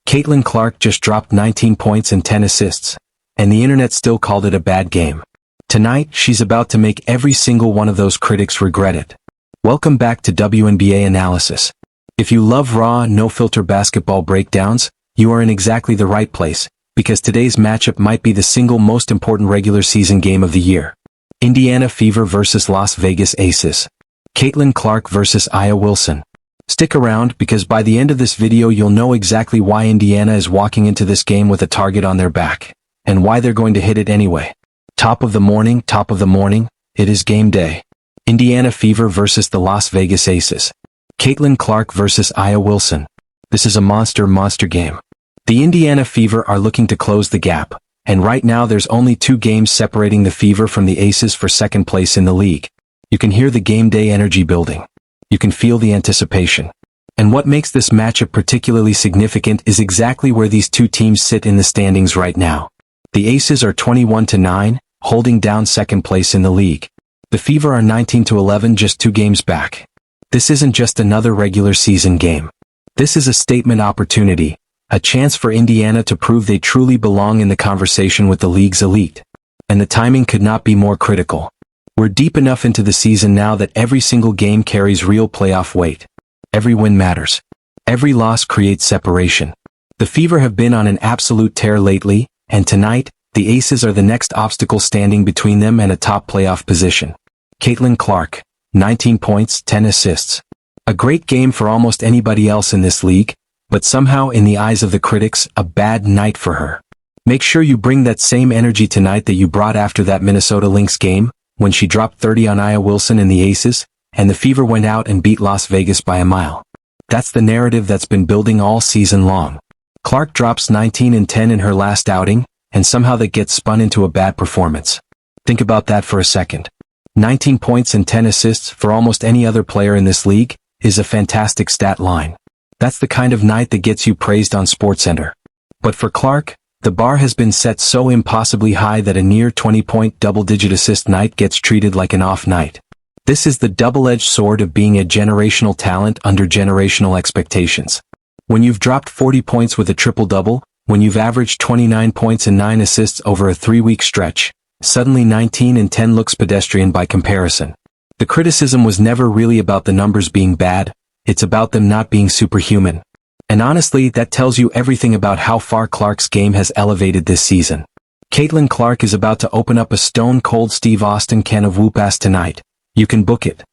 Caitlin Clark just dropped 19 points and 10 assists, and the internet still called it a bad game. Tonight, she's about to make every single one of those critics regret it. Welcome back to WNBA Analysis. If you love raw, no-filter basketball breakdowns, you are in exactly the right place, because today's matchup might be the single most important regular season game of the year. Indiana Fever versus Las Vegas Aces. Caitlin Clark versus Aaliyah Wilson. Stick around because by the end of this video you'll know exactly why Indiana is walking into this game with a target on their back, and why they're going to hit it anyway. Top of the morning, it is game day. Indiana Fever versus the Las Vegas Aces. Caitlin Clark versus Aaliyah Wilson. This is a monster game. The Indiana Fever are looking to close the gap, and right now there's only 2 games separating the Fever from the Aces for second place in the league. You can hear the game day energy building. You can feel the anticipation. And what makes this matchup particularly significant is exactly where these two teams sit in the standings right now. The Aces are 21-9, holding down second place in the league. The Fever are 19-11, just 2 games back. This isn't just another regular season game. This is a statement opportunity, a chance for Indiana to prove they truly belong in the conversation with the league's elite. And the timing could not be more critical. We're deep enough into the season now that every single game carries real playoff weight. Every win matters. Every loss creates separation. The Fever have been on an absolute tear lately, and tonight, the Aces are the next obstacle standing between them and a top playoff position. Caitlin Clark, 19 points, 10 assists. A great game for almost anybody else in this league, but somehow in the eyes of the critics, a bad night for her. Make sure you bring that same energy tonight that you brought after that Minnesota Lynx game, when she dropped 30 on Aaliyah Wilson and the Aces, and the Fever went out and beat Las Vegas by a mile. That's the narrative that's been building all season long. Clark drops 19 and 10 in her last outing, and somehow that gets spun into a bad performance. Think about that for a second. 19 points and 10 assists for almost any other player in this league is a fantastic stat line. That's the kind of night that gets you praised on SportsCenter. But for Clark, the bar has been set so impossibly high that a near 20-point double-digit assist night gets treated like an off night. This is the double-edged sword of being a generational talent under generational expectations. When you've dropped 40 points with a triple-double, when you've averaged 29 points and 9 assists over a 3-week stretch, suddenly 19 and 10 looks pedestrian by comparison. The criticism was never really about the numbers being bad, it's about them not being superhuman. And honestly, that tells you everything about how far Clark's game has elevated this season. Caitlin Clark is about to open up a stone-cold Steve Austin can of whoop-ass tonight. You can book it.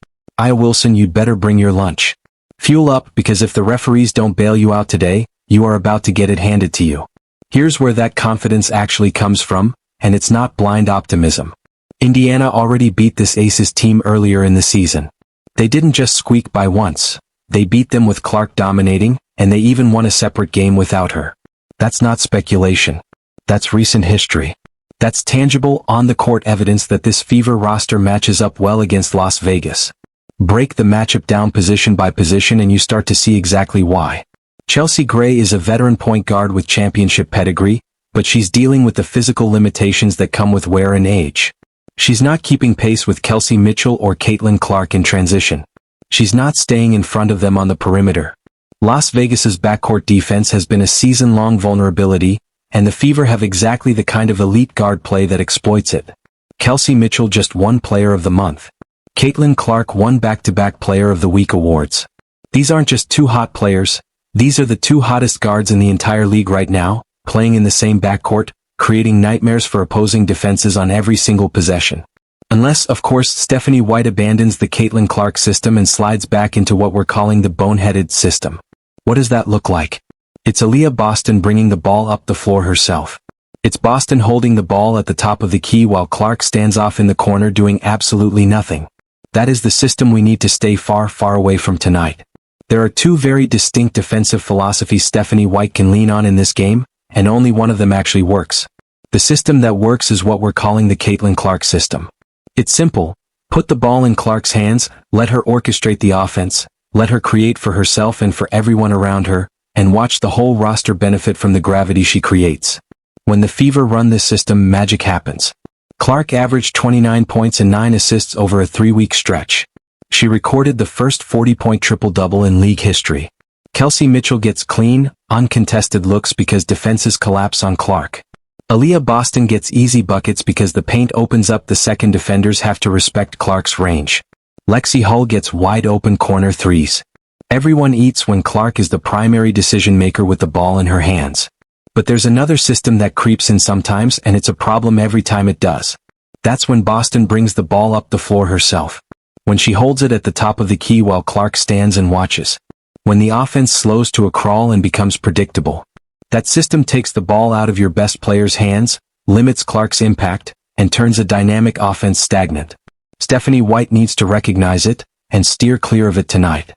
Aaliyah Wilson, you'd better bring your lunch. Fuel up, because if the referees don't bail you out today, you are about to get it handed to you. Here's where that confidence actually comes from, and it's not blind optimism. Indiana already beat this Aces team earlier in the season. They didn't just squeak by once. They beat them with Clark dominating, and they even won a separate game without her. That's not speculation. That's recent history. That's tangible, on-the-court evidence that this Fever roster matches up well against Las Vegas. Break the matchup down position by position and you start to see exactly why. Chelsea Gray is a veteran point guard with championship pedigree, but she's dealing with the physical limitations that come with wear and age. She's not keeping pace with Kelsey Mitchell or Caitlin Clark in transition. She's not staying in front of them on the perimeter. Las Vegas's backcourt defense has been a season-long vulnerability, and the Fever have exactly the kind of elite guard play that exploits it. Kelsey Mitchell just won Player of the Month. Caitlin Clark won back-to-back Player of the Week awards. These aren't just 2 hot players, these are the 2 hottest guards in the entire league right now, playing in the same backcourt, creating nightmares for opposing defenses on every single possession. Unless, of course, Stephanie White abandons the Caitlin Clark system and slides back into what we're calling the boneheaded system. What does that look like? It's Aaliyah Boston bringing the ball up the floor herself. It's Boston holding the ball at the top of the key while Clark stands off in the corner doing absolutely nothing. That is the system we need to stay far, far away from tonight. There are 2 very distinct defensive philosophies Stephanie White can lean on in this game, and only one of them actually works. The system that works is what we're calling the Caitlin Clark system. It's simple. Put the ball in Clark's hands, let her orchestrate the offense, let her create for herself and for everyone around her, and watch the whole roster benefit from the gravity she creates. When the Fever run this system, magic happens. Clark averaged 29 points and 9 assists over a 3-week stretch. She recorded the first 40-point triple-double in league history. Kelsey Mitchell gets clean, uncontested looks because defenses collapse on Clark. Aaliyah Boston gets easy buckets because the paint opens up, the second defenders have to respect Clark's range. Lexi Hull gets wide-open corner threes. Everyone eats when Clark is the primary decision-maker with the ball in her hands. But there's another system that creeps in sometimes, and it's a problem every time it does. That's when Boston brings the ball up the floor herself. When she holds it at the top of the key while Clark stands and watches. When the offense slows to a crawl and becomes predictable. That system takes the ball out of your best player's hands, limits Clark's impact, and turns a dynamic offense stagnant. Stephanie White needs to recognize it, and steer clear of it tonight.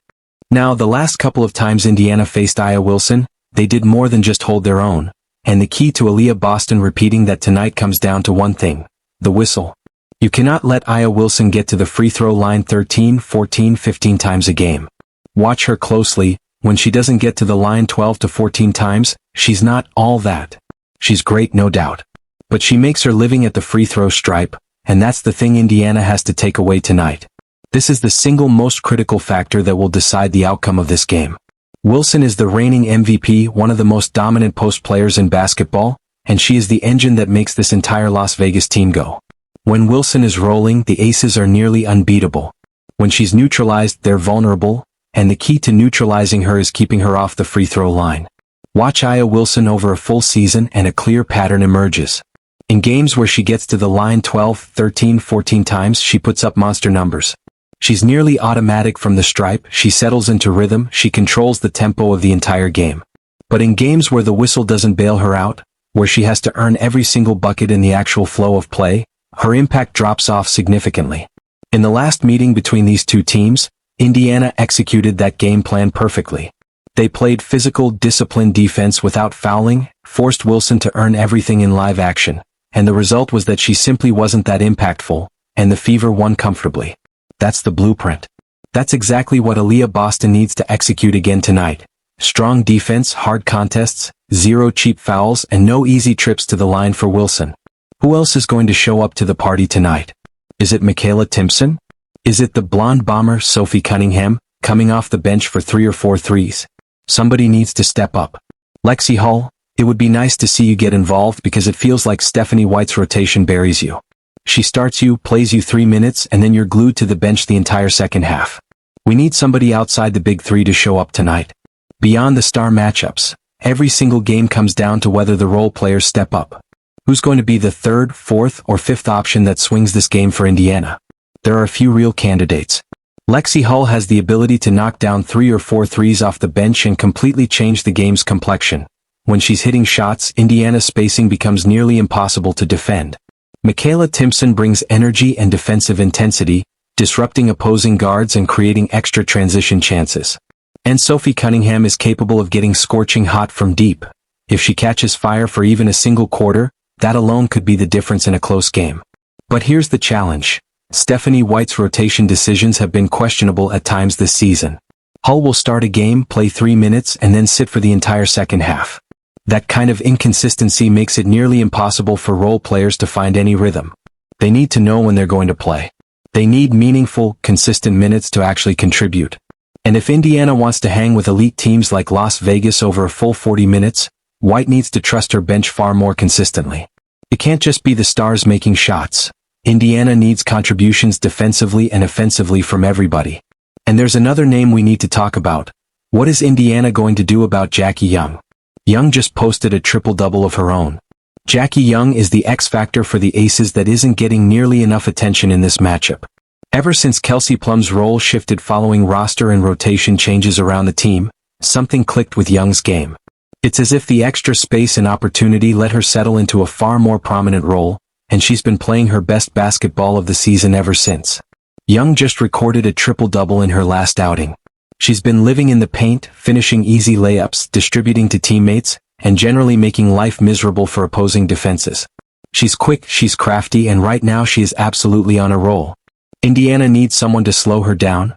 Now, the last couple of times Indiana faced Aaliyah Wilson, they did more than just hold their own, and the key to Aaliyah Boston repeating that tonight comes down to one thing: the whistle. You cannot let Aaliyah Wilson get to the free throw line 13, 14, 15 times a game. Watch her closely. When she doesn't get to the line 12 to 14 times, she's not all that. She's great, no doubt. But she makes her living at the free throw stripe, and that's the thing Indiana has to take away tonight. This is the single most critical factor that will decide the outcome of this game. Wilson is the reigning MVP, one of the most dominant post players in basketball, and she is the engine that makes this entire Las Vegas team go. When Wilson is rolling, the aces are nearly unbeatable. When she's neutralized, they're vulnerable, and the key to neutralizing her is keeping her off the free throw line. Watch Aaliyah Wilson over a full season and a clear pattern emerges. In games where she gets to the line 12, 13, 14 times, she puts up monster numbers. She's nearly automatic from the stripe, she settles into rhythm, she controls the tempo of the entire game. But in games where the whistle doesn't bail her out, where she has to earn every single bucket in the actual flow of play, her impact drops off significantly. In the last meeting between these two teams, Indiana executed that game plan perfectly. They played physical, disciplined defense without fouling, forced Wilson to earn everything in live action, and the result was that she simply wasn't that impactful, and the Fever won comfortably. That's the blueprint. That's exactly what Aaliyah Boston needs to execute again tonight. Strong defense, hard contests, zero cheap fouls, and no easy trips to the line for Wilson. Who else is going to show up to the party tonight? Is it Michaela Timpson? Is it the blonde bomber Sophie Cunningham, coming off the bench for 3 or 4 threes? Somebody needs to step up. Lexi Hull, it would be nice to see you get involved because it feels like Stephanie White's rotation buries you. She starts you, plays you 3 minutes, and then you're glued to the bench the entire second half. We need somebody outside the big three to show up tonight. Beyond the star matchups, every single game comes down to whether the role players step up. Who's going to be the third, fourth, or fifth option that swings this game for Indiana? There are a few real candidates. Lexi Hull has the ability to knock down 3 or 4 threes off the bench and completely change the game's complexion. When she's hitting shots, Indiana's spacing becomes nearly impossible to defend. Michaela Timpson brings energy and defensive intensity, disrupting opposing guards and creating extra transition chances. And Sophie Cunningham is capable of getting scorching hot from deep. If she catches fire for even a single quarter, that alone could be the difference in a close game. But here's the challenge. Stephanie White's rotation decisions have been questionable at times this season. Hull will start a game, play 3 minutes, and then sit for the entire second half. That kind of inconsistency makes it nearly impossible for role players to find any rhythm. They need to know when they're going to play. They need meaningful, consistent minutes to actually contribute. And if Indiana wants to hang with elite teams like Las Vegas over a full 40 minutes, White needs to trust her bench far more consistently. It can't just be the stars making shots. Indiana needs contributions defensively and offensively from everybody. And there's another name we need to talk about. What is Indiana going to do about Jackie Young? Young just posted a triple-double of her own. Jackie Young is the X-factor for the Aces that isn't getting nearly enough attention in this matchup. Ever since Kelsey Plum's role shifted following roster and rotation changes around the team, something clicked with Young's game. It's as if the extra space and opportunity let her settle into a far more prominent role, and she's been playing her best basketball of the season ever since. Young just recorded a triple-double in her last outing. She's been living in the paint, finishing easy layups, distributing to teammates, and generally making life miserable for opposing defenses. She's quick, she's crafty, and right now she is absolutely on a roll. Indiana needs someone to slow her down,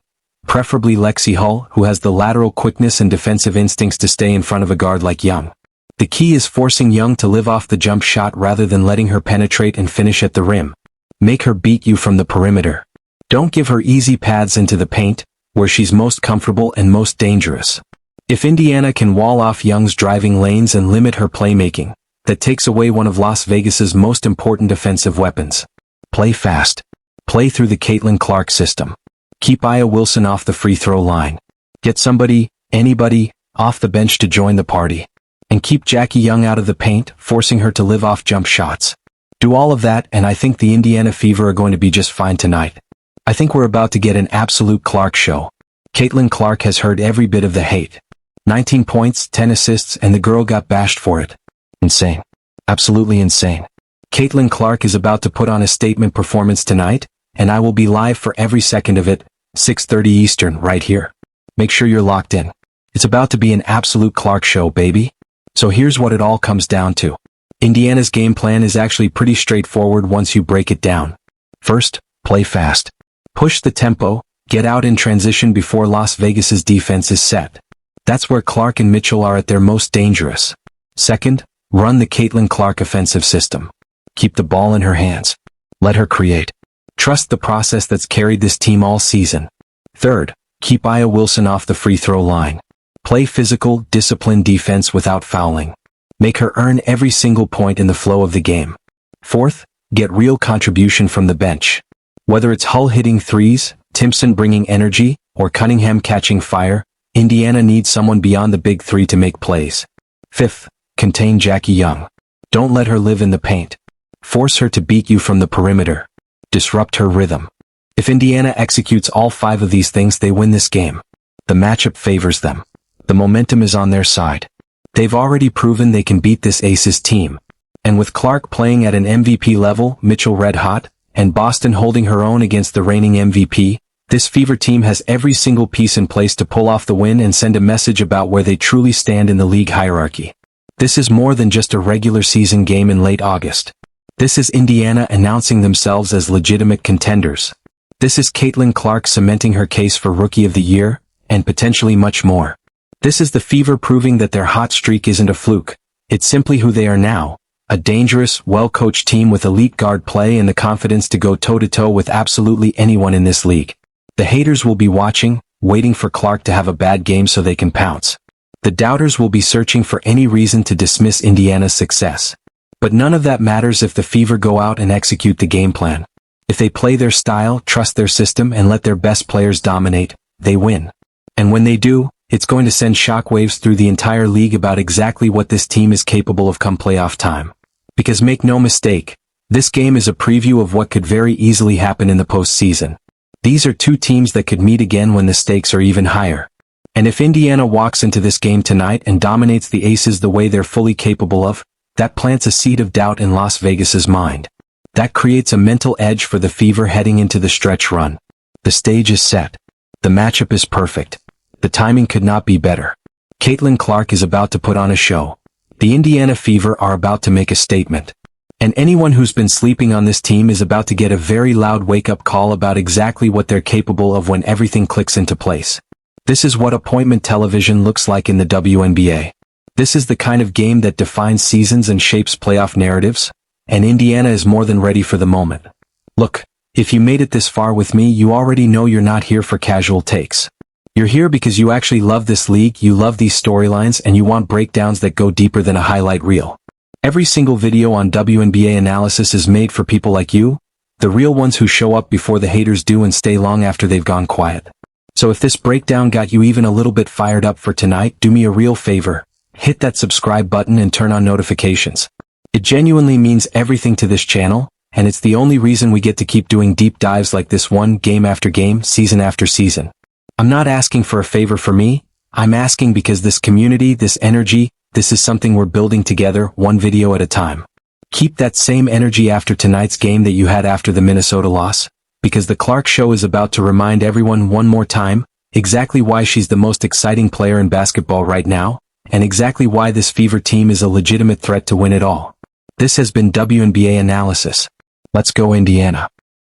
preferably Lexi Hull, who has the lateral quickness and defensive instincts to stay in front of a guard like Young. The key is forcing Young to live off the jump shot rather than letting her penetrate and finish at the rim. Make her beat you from the perimeter. Don't give her easy paths into the paint, where she's most comfortable and most dangerous. If Indiana can wall off Young's driving lanes and limit her playmaking, that takes away one of Las Vegas's most important defensive weapons. Play fast. Play through the Caitlin Clark system. Keep Aaliyah Wilson off the free throw line. Get somebody, anybody, off the bench to join the party. And keep Jackie Young out of the paint, forcing her to live off jump shots. Do all of that, and I think the Indiana Fever are going to be just fine tonight. I think we're about to get an absolute Clark show. Caitlin Clark has heard every bit of the hate. 19 points, 10 assists, and the girl got bashed for it. Insane. Absolutely insane. Caitlin Clark is about to put on a statement performance tonight, and I will be live for every second of it, 6:30 Eastern, right here. Make sure you're locked in. It's about to be an absolute Clark show, baby. So here's what it all comes down to. Indiana's game plan is actually pretty straightforward once you break it down. First, play fast. Push the tempo, get out in transition before Las Vegas's defense is set. That's where Clark and Mitchell are at their most dangerous. Second, run the Caitlin Clark offensive system. Keep the ball in her hands. Let her create. Trust the process that's carried this team all season. Third, keep Aaliyah Wilson off the free throw line. Play physical, disciplined defense without fouling. Make her earn every single point in the flow of the game. Fourth, get real contribution from the bench. Whether it's Hull hitting threes, Timpson bringing energy, or Cunningham catching fire, Indiana needs someone beyond the big three to make plays. Fifth, contain Jackie Young. Don't let her live in the paint. Force her to beat you from the perimeter. Disrupt her rhythm. If Indiana executes all 5 of these things, they win this game. The matchup favors them. The momentum is on their side. They've already proven they can beat this Aces team. And with Clark playing at an MVP level, Mitchell red hot, and Boston holding her own against the reigning MVP, this Fever team has every single piece in place to pull off the win and send a message about where they truly stand in the league hierarchy. This is more than just a regular season game in late August. This is Indiana announcing themselves as legitimate contenders. This is Caitlin Clark cementing her case for Rookie of the Year, and potentially much more. This is the Fever proving that their hot streak isn't a fluke. It's simply who they are now. A dangerous, well-coached team with elite guard play and the confidence to go toe-to-toe with absolutely anyone in this league. The haters will be watching, waiting for Clark to have a bad game so they can pounce. The doubters will be searching for any reason to dismiss Indiana's success. But none of that matters if the Fever go out and execute the game plan. If they play their style, trust their system, and let their best players dominate, they win. And when they do, it's going to send shockwaves through the entire league about exactly what this team is capable of come playoff time. Because make no mistake, this game is a preview of what could very easily happen in the postseason. These are 2 teams that could meet again when the stakes are even higher. And if Indiana walks into this game tonight and dominates the Aces the way they're fully capable of, that plants a seed of doubt in Las Vegas's mind. That creates a mental edge for the Fever heading into the stretch run. The stage is set. The matchup is perfect. The timing could not be better. Caitlin Clark is about to put on a show. The Indiana Fever are about to make a statement. And anyone who's been sleeping on this team is about to get a very loud wake-up call about exactly what they're capable of when everything clicks into place. This is what appointment television looks like in the WNBA. This is the kind of game that defines seasons and shapes playoff narratives, and Indiana is more than ready for the moment. Look, if you made it this far with me, you already know you're not here for casual takes. You're here because you actually love this league, you love these storylines, and you want breakdowns that go deeper than a highlight reel. Every single video on WNBA Analysis is made for people like you, the real ones who show up before the haters do and stay long after they've gone quiet. So if this breakdown got you even a little bit fired up for tonight, do me a real favor. Hit that subscribe button and turn on notifications. It genuinely means everything to this channel, and it's the only reason we get to keep doing deep dives like this one, game after game, season after season. I'm not asking for a favor for me, I'm asking because this community, this energy, this is something we're building together, one video at a time. Keep that same energy after tonight's game that you had after the Minnesota loss, because the Clark Show is about to remind everyone one more time, exactly why she's the most exciting player in basketball right now, and exactly why this Fever team is a legitimate threat to win it all. This has been WNBA Analysis. Let's go Indiana.